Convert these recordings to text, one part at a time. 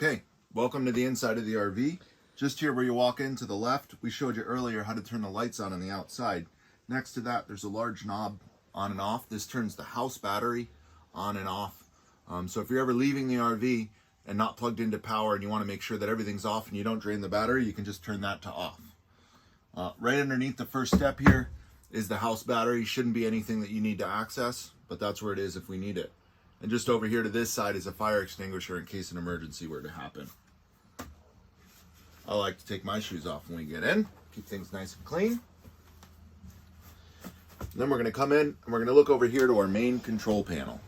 Okay, welcome to the inside of the RV. Just here where you walk in to the left, we showed you earlier how to turn the lights on the outside. Next to that, there's a large knob on and off. This turns the house battery on and off. So if you're ever leaving the RV and not plugged into power and you want to make sure that everything's off and you don't drain the battery, you can just turn that to off. Right underneath the first step here is the house battery. Shouldn't be anything that you need to access, but that's where it is if we need it. And just over here to this side is a fire extinguisher in case an emergency were to happen. I like to take my shoes off when we get in, keep things nice and clean. And then we're going to come in and we're going to look over here to our main control panel.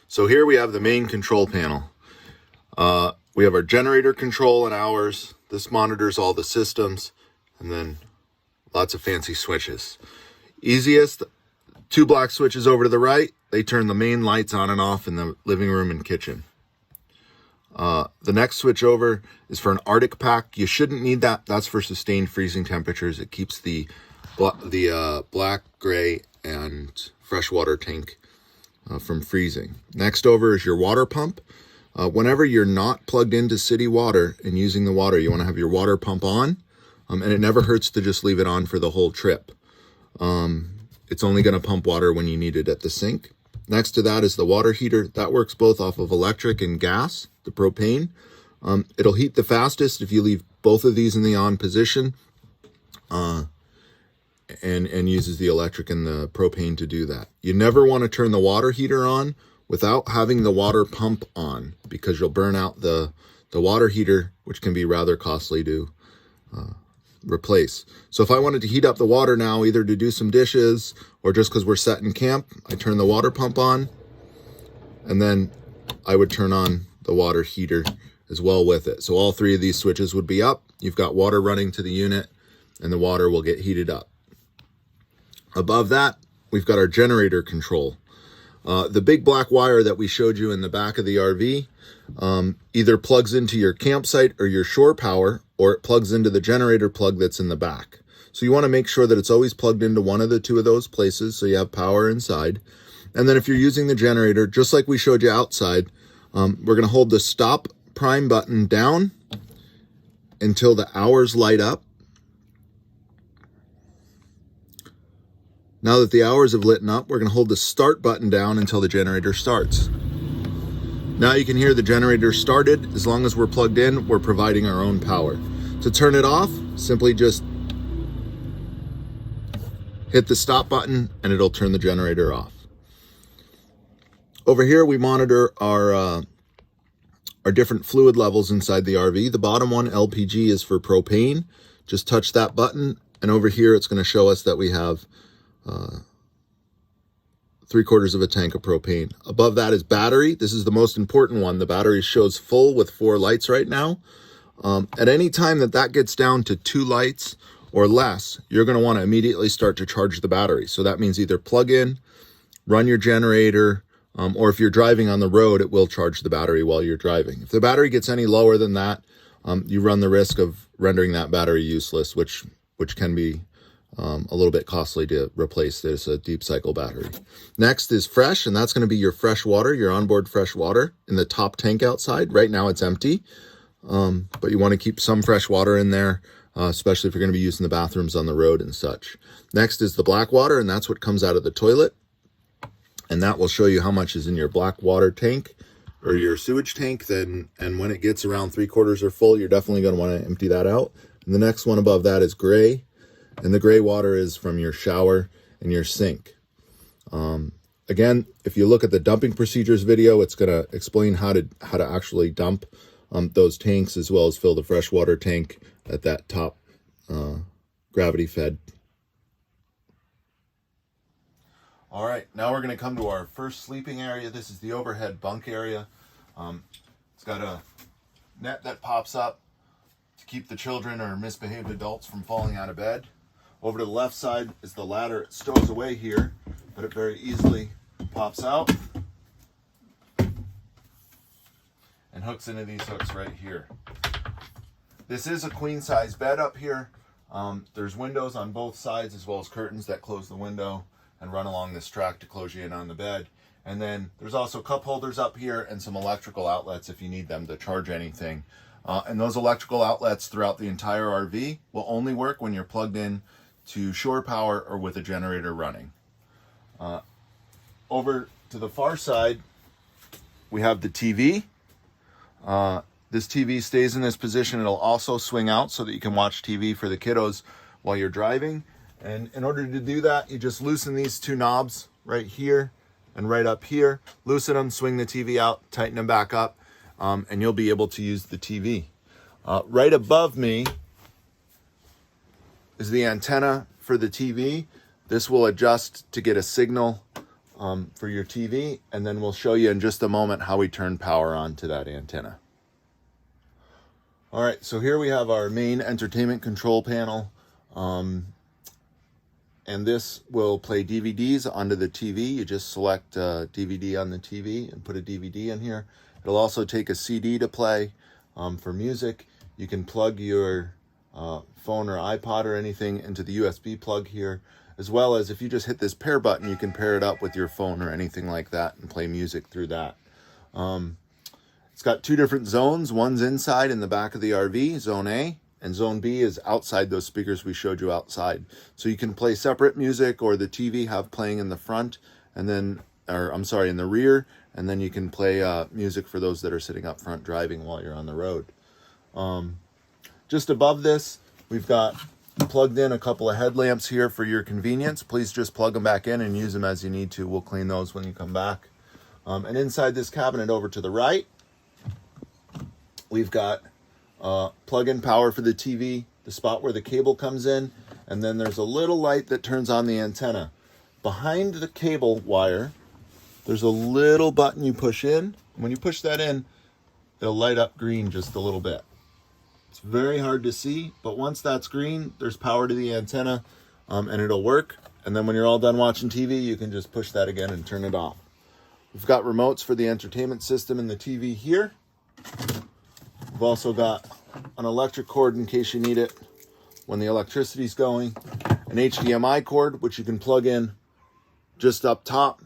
So here we have the main control panel. We have our generator control and hours. This monitors all the systems, and then lots of fancy switches. Easiest, 2 black switches over to the right. They turn the main lights on and off in the living room and kitchen. The next switch over is for an Arctic pack. You shouldn't need that. That's for sustained freezing temperatures. It keeps the black, gray, and freshwater tank from freezing. Next over is your water pump. Whenever you're not plugged into city water and using the water, you want to have your water pump on, and it never hurts to just leave it on for the whole trip. It's only going to pump water when you need it at the sink. Next to that is the water heater. That works both off of electric and gas, the propane. It'll heat the fastest if you leave both of these in the on position, and uses the electric and the propane to do that. You never want to turn the water heater on without having the water pump on, because you'll burn out the water heater, which can be rather costly to replace. So if I wanted to heat up the water now, either to do some dishes or just because we're set in camp, I turn the water pump on, and then I would turn on the water heater as well with it. So all 3 of these switches would be up. You've got water running to the unit, and the water will get heated up. Above that, we've got our generator control. The big black wire that we showed you in the back of the RV either plugs into your campsite or your shore power, or it plugs into the generator plug that's in the back. So you want to make sure that it's always plugged into one of the 2 of those places so you have power inside. And then if you're using the generator, just like we showed you outside, we're going to hold the stop prime button down until the hours light up. Now that the hours have lit up, we're going to hold the start button down until the generator starts. Now you can hear the generator started. As long as we're plugged in, we're providing our own power. To turn it off, simply just hit the stop button and it'll turn the generator off. Over here, we monitor our different fluid levels inside the RV. The bottom one, LPG, is for propane. Just touch that button, and over here, it's going to show us that we have 3/4 of a tank of propane. Above that is battery. This is the most important one. The battery shows full with 4 lights right now. At any time that gets down to 2 lights or less, you're going to want to immediately start to charge the battery. So that means either plug in, run your generator, or if you're driving on the road, it will charge the battery while you're driving. If the battery gets any lower than that, you run the risk of rendering that battery useless, which can be a little bit costly to replace. This a deep cycle battery. Next is fresh, and that's going to be your fresh water, your onboard fresh water in the top tank outside. Right now it's empty, but you want to keep some fresh water in there, especially if you're going to be using the bathrooms on the road and such. Next is the black water, and that's what comes out of the toilet. And that will show you how much is in your black water tank or your sewage tank. And when it gets around 3/4 or full, you're definitely going to want to empty that out. And the next one above that is gray. And the gray water is from your shower and your sink. Again, if you look at the dumping procedures video, it's going to explain how to actually dump those tanks, as well as fill the freshwater tank at that top gravity fed. All right, now we're going to come to our first sleeping area. This is the overhead bunk area. It's got a net that pops up to keep the children or misbehaved adults from falling out of bed. Over to the left side is the ladder. It stows away here, but it very easily pops out and hooks into these hooks right here. This is a queen size bed up here. There's windows on both sides, as well as curtains that close the window and run along this track to close you in on the bed. And then there's also cup holders up here and some electrical outlets if you need them to charge anything. And those electrical outlets throughout the entire RV will only work when you're plugged in to shore power or with a generator running. Over to the far side, we have the TV. This TV stays in this position. It'll also swing out so that you can watch TV for the kiddos while you're driving. And in order to do that, you just loosen these two knobs right here and right up here. Loosen them, swing the TV out, tighten them back up, and you'll be able to use the TV. Right above me is the antenna for the TV. This will adjust to get a signal for your TV, and then we'll show you in just a moment how we turn power on to that antenna. All right, so here we have our main entertainment control panel. And this will play DVDs onto the TV. You just select DVD on the TV and put a DVD in here. It'll also take a CD to play for music. You can plug your phone or iPod or anything into the USB plug here, as well as if you just hit this pair button, you can pair it up with your phone or anything like that and play music through that. It's got two different zones. One's inside in the back of the RV, Zone A, and Zone B is outside those speakers we showed you outside. So you can play separate music, or the TV have playing in the front, and then, or I'm sorry, in the rear, and then you can play music for those that are sitting up front driving while you're on the road. Just above this, we've got plugged in a couple of headlamps here for your convenience. Please just plug them back in and use them as you need to. We'll clean those when you come back. And inside this cabinet over to the right, we've got plug-in power for the TV, the spot where the cable comes in, and then there's a little light that turns on the antenna. Behind the cable wire, there's a little button you push in. When you push that in, it'll light up green just a little bit. It's very hard to see, but once that's green, there's power to the antenna, and it'll work. And then when you're all done watching TV, you can just push that again and turn it off. We've got remotes for the entertainment system and the TV here. We've also got an electric cord in case you need it when the electricity's going, an HDMI cord, which you can plug in just up top,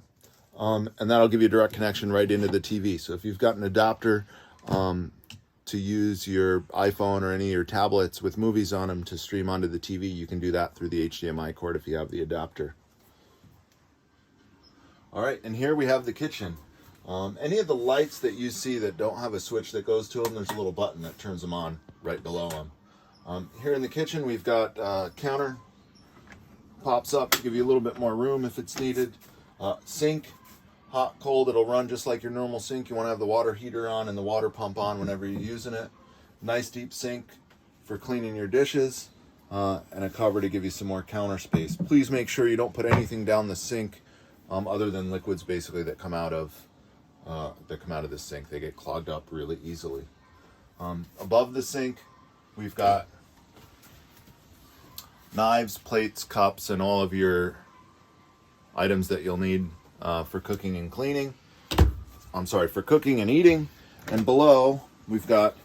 and that'll give you a direct connection right into the TV. So if you've got an adapter to use your iPhone or any of your tablets with movies on them to stream onto the TV, you can do that through the HDMI cord if you have the adapter. All right, and here we have the kitchen. Any of the lights that you see that don't have a switch that goes to them, there's a little button that turns them on right below them. Here in the kitchen, we've got counter, pops up to give you a little bit more room if it's needed. Sink, hot, cold, it'll run just like your normal sink. You want to have the water heater on and the water pump on whenever you're using it. Nice deep sink for cleaning your dishes, and a cover to give you some more counter space. Please make sure you don't put anything down the sink other than liquids basically that come out of the sink. They get clogged up really easily. Above the sink, we've got knives, plates, cups, and all of your items that you'll need for cooking and cleaning. For cooking and eating. And below, we've got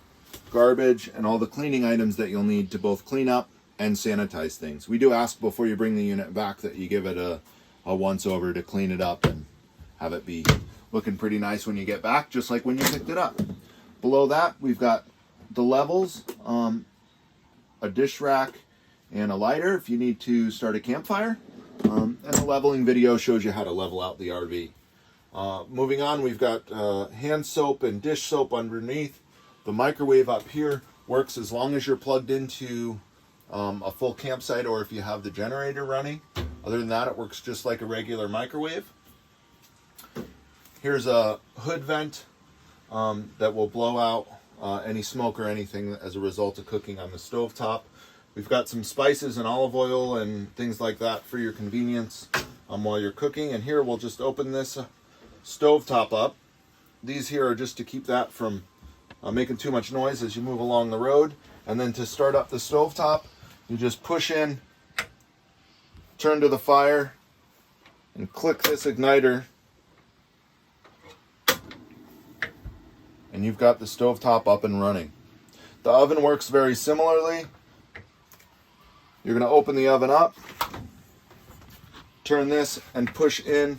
garbage and all the cleaning items that you'll need to both clean up and sanitize things. We do ask before you bring the unit back that you give it a once over to clean it up and have it be looking pretty nice when you get back, just like when you picked it up. Below that, we've got the levels, a dish rack, and a lighter if you need to start a campfire. And the leveling video shows you how to level out the RV. Moving on, we've got hand soap and dish soap underneath. The microwave up here works as long as you're plugged into a full campsite or if you have the generator running. Other than that, it works just like a regular microwave. Here's a hood vent that will blow out any smoke or anything as a result of cooking on the stovetop. We've got some spices and olive oil and things like that for your convenience while you're cooking. And here we'll just open this stovetop up. These here are just to keep that from making too much noise as you move along the road. And then to start up the stovetop, you just push in, turn to the fire, and click this igniter. And you've got the stovetop up and running. The oven works very similarly. You're going to open the oven up, turn this, and push in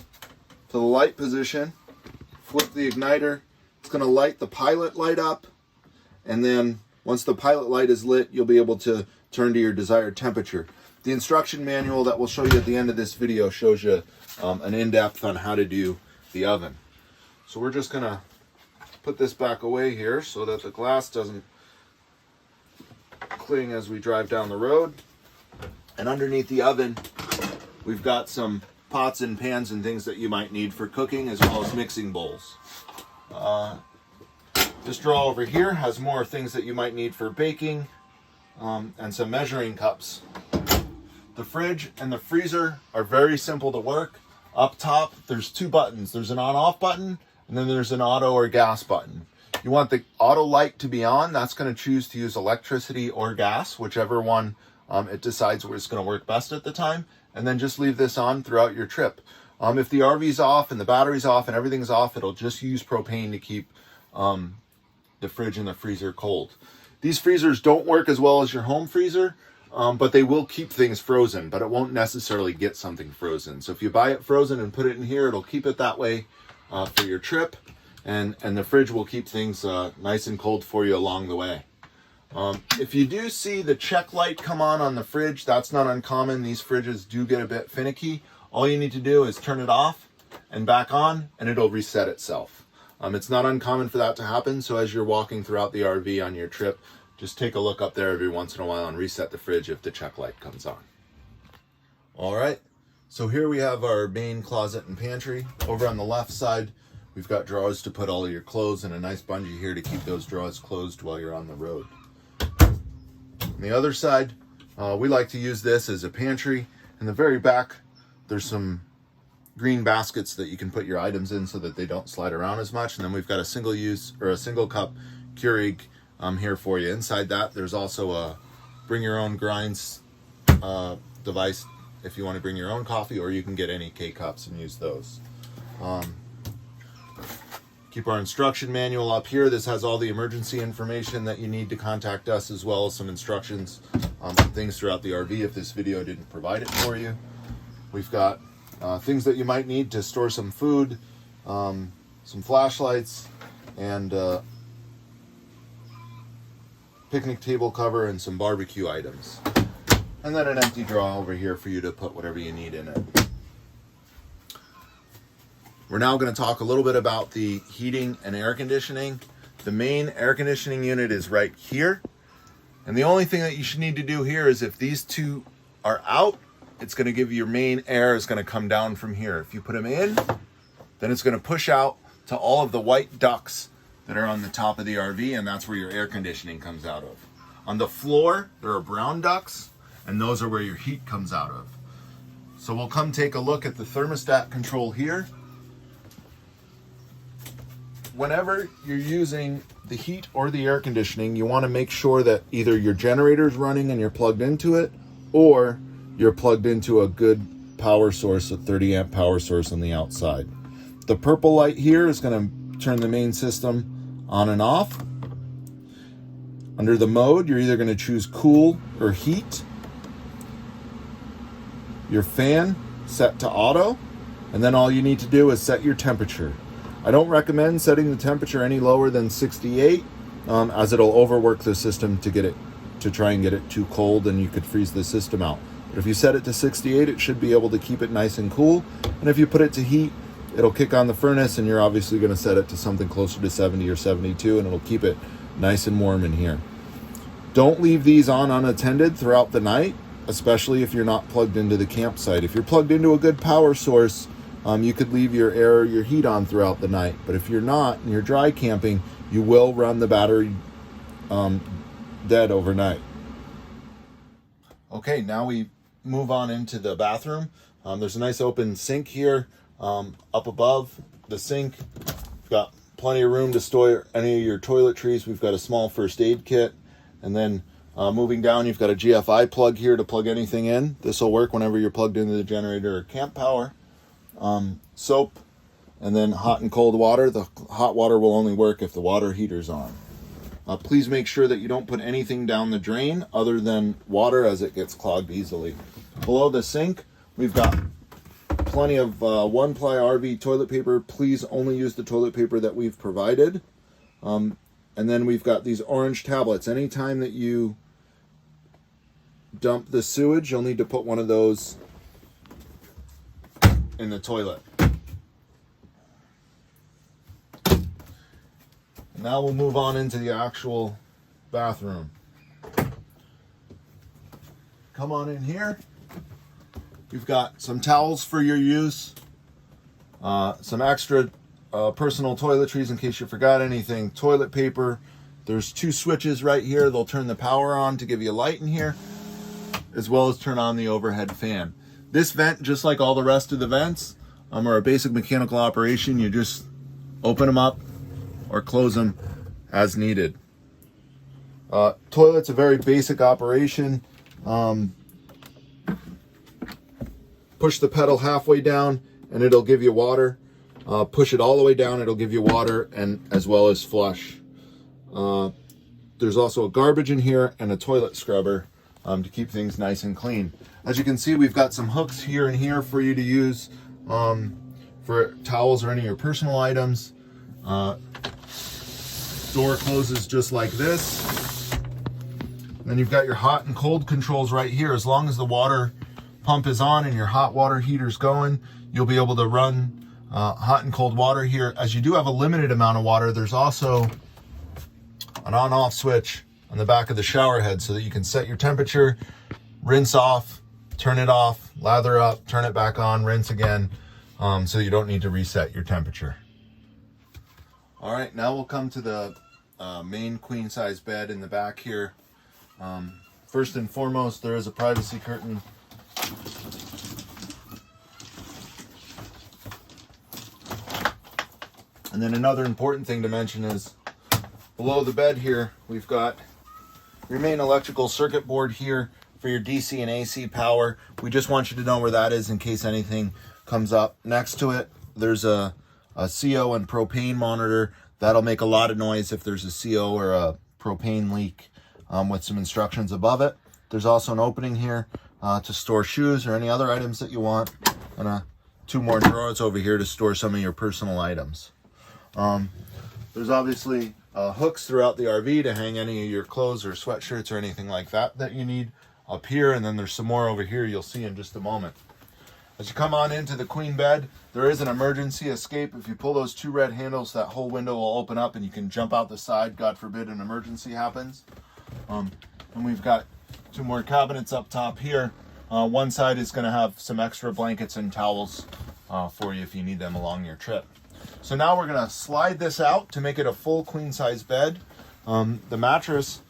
to the light position, flip the igniter. It's going to light the pilot light up, and then once the pilot light is lit, you'll be able to turn to your desired temperature. The instruction manual that we'll show you at the end of this video shows you an in-depth on how to do the oven. So we're just going to put this back away here so that the glass doesn't cling as we drive down the road. And underneath the oven, we've got some pots and pans and things that you might need for cooking, as well as mixing bowls. This drawer over here has more things that you might need for baking, and some measuring cups. The fridge and the freezer are very simple to work. Up top, there's two buttons. There's an on-off button, and then there's an auto or gas button. You want the auto light to be on. That's going to choose to use electricity or gas, whichever one it decides where it's going to work best at the time. And then just leave this on throughout your trip. If the RV's off and the battery's off and everything's off, it'll just use propane to keep the fridge and the freezer cold. These freezers don't work as well as your home freezer, but they will keep things frozen, but it won't necessarily get something frozen. So if you buy it frozen and put it in here, it'll keep it that way for your trip, and the fridge will keep things nice and cold for you along the way. If you do see the check light come on the fridge, that's not uncommon. These fridges do get a bit finicky. All you need to do is turn it off and back on, and it'll reset itself. It's not uncommon for that to happen, so as you're walking throughout the RV on your trip, just take a look up there every once in a while and reset the fridge if the check light comes on. All right, so here we have our main closet and pantry. Over on the left side, we've got drawers to put all of your clothes and a nice bungee here to keep those drawers closed while you're on the road. On the other side, we like to use this as a pantry. In the very back, there's some green baskets that you can put your items in so that they don't slide around as much. And then we've got a single use or a single cup Keurig here for you. Inside that, there's also a bring your own grinds device if you want to bring your own coffee, or you can get any K-cups and use those. Keep our instruction manual up here. This has all the emergency information that you need to contact us, as well as some instructions on some things throughout the RV if this video didn't provide it for you. We've got things that you might need to store some food, some flashlights, and picnic table cover, and some barbecue items. And then an empty drawer over here for you to put whatever you need in it. We're now going to talk a little bit about the heating and air conditioning. The main air conditioning unit is right here. And the only thing that you should need to do here is if these two are out, it's going to give you your main air is going to come down from here. If you put them in, then it's going to push out to all of the white ducts that are on the top of the RV, and that's where your air conditioning comes out of. On the floor, there are brown ducts, and those are where your heat comes out of. So we'll come take a look at the thermostat control here. Whenever you're using the heat or the air conditioning, you want to make sure that either your generator is running and you're plugged into it, or you're plugged into a good power source, a 30 amp power source on the outside. The purple light here is going to turn the main system on and off. Under the mode, you're either going to choose cool or heat. Your fan set to auto, and then all you need to do is set your temperature. I don't recommend setting the temperature any lower than 68, as it'll overwork the system to try and get it too cold, and you could freeze the system out. But if you set it to 68, it should be able to keep it nice and cool. And if you put it to heat, it'll kick on the furnace, and you're obviously going to set it to something closer to 70 or 72, and it'll keep it nice and warm in here. Don't leave these on unattended throughout the night, especially if you're not plugged into the campsite. If you're plugged into a good power source, you could leave your air or your heat on throughout the night. But if you're not and you're dry camping, you will run the battery dead overnight. Okay, now we move on into the bathroom. There's a nice open sink here up above the sink. We've got plenty of room to store any of your toiletries. We've got a small first aid kit. And then moving down, you've got a GFI plug here to plug anything in. This will work whenever you're plugged into the generator or camp power. Soap, and then hot and cold water. The hot water will only work if the water heater's on. Please make sure that you don't put anything down the drain other than water, as it gets clogged easily. Below the sink, we've got plenty of one-ply RV toilet paper. Please only use the toilet paper that we've provided. And then we've got these orange tablets. Anytime that you dump the sewage, you'll need to put one of those in the toilet. Now we'll move on into the actual bathroom. Come on in here. You've got some towels for your use, some extra personal toiletries in case you forgot anything, toilet paper. There's 2 switches right here. They'll turn the power on to give you light in here, as well as turn on the overhead fan. This vent, just like all the rest of the vents, are a basic mechanical operation. You just open them up or close them as needed. Toilet's a very basic operation. Push the pedal halfway down and it'll give you water. Push it all the way down, it'll give you water, and as well as flush. There's also a garbage in here and a toilet scrubber to keep things nice and clean. As you can see, we've got some hooks here and here for you to use for towels or any of your personal items. Door closes just like this. Then you've got your hot and cold controls right here. As long as the water pump is on and your hot water heater's going, you'll be able to run hot and cold water here. As you do have a limited amount of water, there's also an on-off switch on the back of the shower head so that you can set your temperature, rinse off, turn it off, lather up, turn it back on, rinse again, so you don't need to reset your temperature. All right, now we'll come to the main queen size bed in the back here. First and foremost, there is a privacy curtain. And then another important thing to mention is below the bed here, we've got your main electrical circuit board here for your DC and AC power. We just want you to know where that is in case anything comes up. Next to it, there's a CO and propane monitor. That'll make a lot of noise if there's a CO or a propane leak, with some instructions above it. There's also an opening here to store shoes or any other items that you want, and 2 more drawers over here to store some of your personal items. There's obviously hooks throughout the RV to hang any of your clothes or sweatshirts or anything like that that you need up here, and then there's some more over here you'll see in just a moment. As you come on into the queen bed, there is an emergency escape. If you pull those 2 red handles, that whole window will open up and you can jump out the side, God forbid an emergency happens. And we've got 2 more cabinets up top here. One side is going to have some extra blankets and towels for you if you need them along your trip. So now we're going to slide this out to make it a full queen size bed. The mattress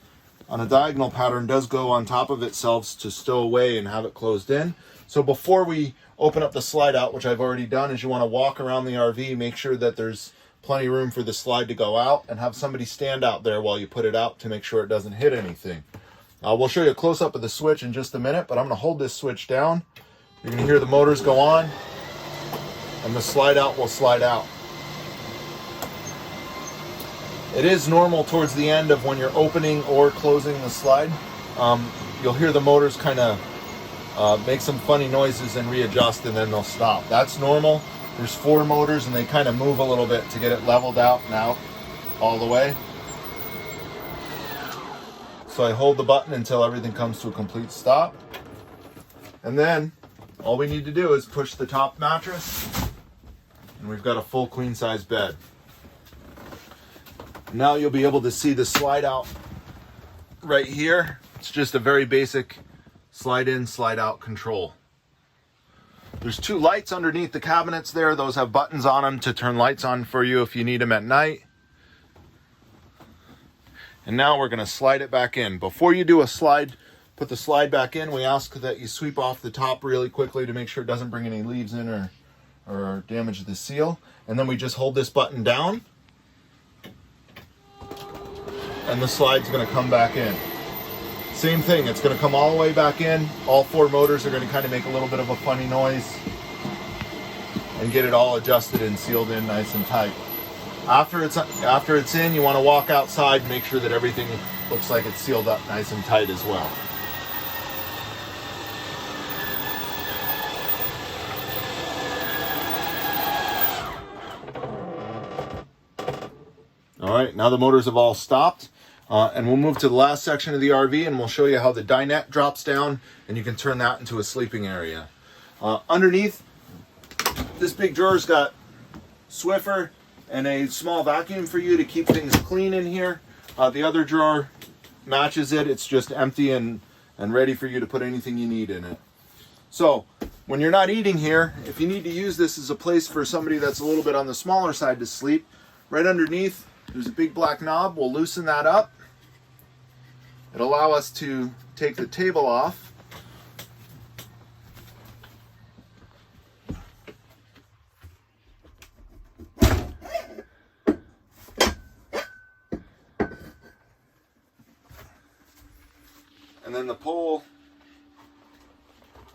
on a diagonal pattern does go on top of itself to stow away and have it closed in. So before we open up the slide out, which I've already done, is you want to walk around the RV, make sure that there's plenty of room for the slide to go out, and have somebody stand out there while you put it out to make sure it doesn't hit anything. We'll show you a close-up of the switch in just a minute, but I'm going to hold this switch down. You're going to hear the motors go on, and the slide out will slide out. It is normal towards the end of when you're opening or closing the slide. You'll hear the motors kind of make some funny noises and readjust, and then they'll stop. That's normal. There's 4 motors and they kind of move a little bit to get it leveled out and out all the way. So I hold the button until everything comes to a complete stop. And then all we need to do is push the top mattress and we've got a full queen size bed. Now you'll be able to see the slide out right here. It's just a very basic slide in, slide out control. There's 2 lights underneath the cabinets there. Those have buttons on them to turn lights on for you if you need them at night. And now we're going to slide it back in. Before you do a slide, put the slide back in, we ask that you sweep off the top really quickly to make sure it doesn't bring any leaves in or damage the seal. And then we just hold this button down and the slide's going to come back in. Same thing, it's going to come all the way back in. All 4 motors are going to kind of make a little bit of a funny noise and get it all adjusted and sealed in nice and tight. After it's in, you want to walk outside and make sure that everything looks like it's sealed up nice and tight as well. All right, now the motors have all stopped. And we'll move to the last section of the RV and we'll show you how the dinette drops down and you can turn that into a sleeping area. Underneath, this big drawer's got Swiffer and a small vacuum for you to keep things clean in here. The other drawer matches it. It's just empty and ready for you to put anything you need in it. So when you're not eating here, if you need to use this as a place for somebody that's a little bit on the smaller side to sleep, right underneath there's a big black knob. We'll loosen that up. It'll allow us to take the table off. And then the pole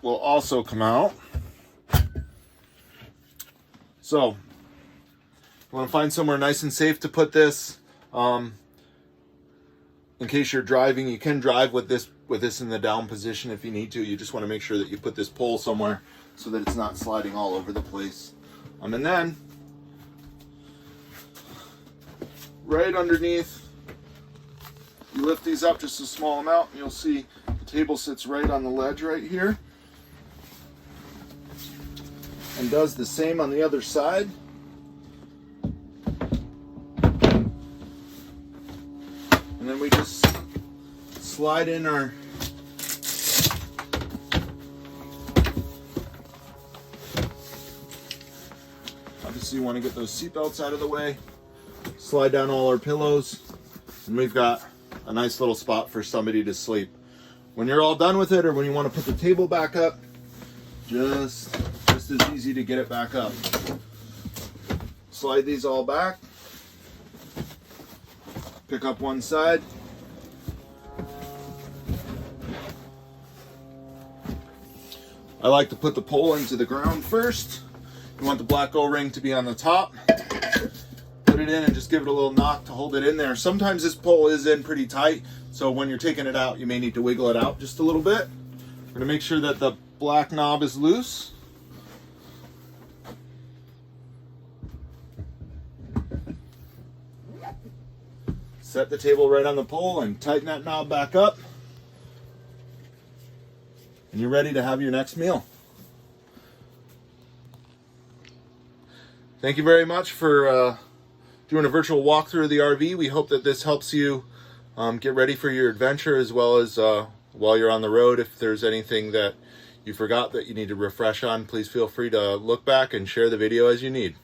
will also come out. So, you want to find somewhere nice and safe to put this. In case you're driving, you can drive with this in the down position if you need to. You just want to make sure that you put this pole somewhere so that it's not sliding all over the place. And then, right underneath, you lift these up just a small amount, and you'll see the table sits right on the ledge right here. And does the same on the other side. And then we just slide in our obviously you want to get those seat belts out of the way, slide down all our pillows, and we've got a nice little spot for somebody to sleep. When you're all done with it, or when you want to put the table back up, just as easy to get it back up. Slide these all back. Pick up one side. I like to put the pole into the ground first. You want the black O-ring to be on the top. Put it in and just give it a little knock to hold it in there. Sometimes this pole is in pretty tight, so when you're taking it out, you may need to wiggle it out just a little bit. We're going to make sure that the black knob is loose. Set the table right on the pole and tighten that knob back up. And you're ready to have your next meal. Thank you very much for doing a virtual walkthrough of the RV. We hope that this helps you get ready for your adventure, as well as while you're on the road. If there's anything that you forgot that you need to refresh on, please feel free to look back and share the video as you need.